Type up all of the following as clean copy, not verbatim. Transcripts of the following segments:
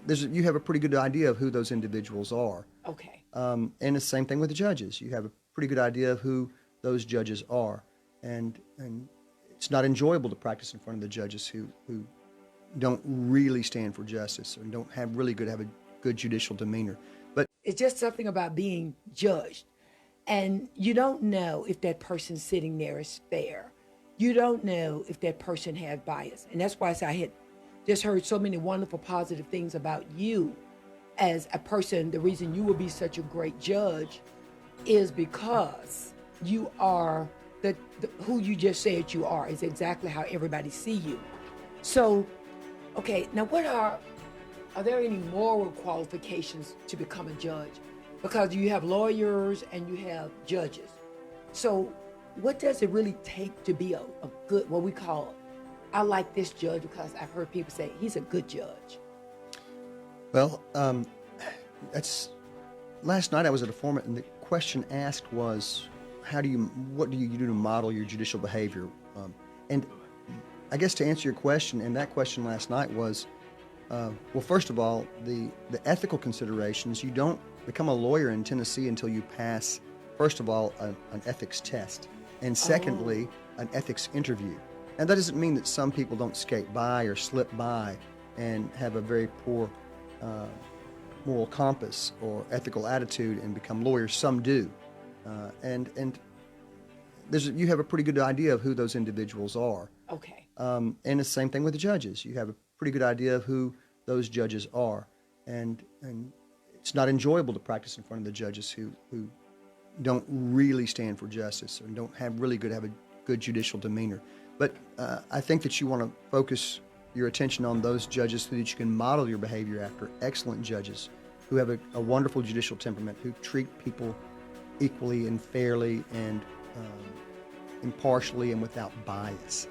you have a pretty good idea of who those individuals are. Okay. And the same thing with the judges. You have a pretty good idea of who those judges are. And it's not enjoyable to practice in front of the judges who don't really stand for justice and don't have a good judicial demeanor. But It's just something about being judged. And you don't know if that person sitting there is fair. You don't know if that person has bias. And that's why I had just heard so many wonderful positive things about you as a person. The reason you will be such a great judge is because you are the who you just said you are is exactly how everybody see you. So, okay, now are there any moral qualifications to become a judge? Because you have lawyers and you have judges. So, what does it really take to be a good, what we call, I like this judge because I've heard people say he's a good judge. well, that's last night I was at a forum and the question asked was, what do you do to model your judicial behavior? And I guess to answer your question, and that question last night was, well, first of all, the ethical considerations. You don't become a lawyer in Tennessee until you pass, first of all, an ethics test, and secondly, an ethics interview. And that doesn't mean that some people don't skate by or slip by and have a very poor moral compass or ethical attitude and become lawyers. Some do, and you have a pretty good idea of who those individuals are. Okay. And the same thing with the judges. You have a pretty good idea of who those judges are, and it's not enjoyable to practice in front of the judges who don't really stand for justice and don't have a good judicial demeanor. But I think that you want to focus your attention on those judges so that you can model your behavior after excellent judges who have a wonderful judicial temperament, who treat people equally and fairly and impartially and without bias.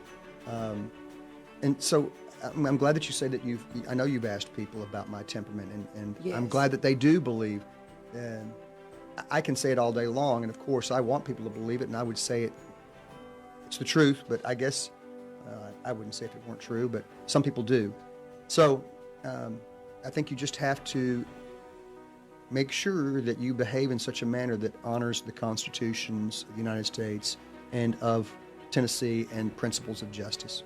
And so I'm glad that you say that I know you've asked people about my temperament, and Yes. I'm glad that they do believe. I can say it all day long, and of course I want people to believe it, and I would say it's the truth, but I guess I wouldn't say if it weren't true, but some people do. So I think you just have to make sure that you behave in such a manner that honors the constitutions of the United States and of Tennessee and principles of justice.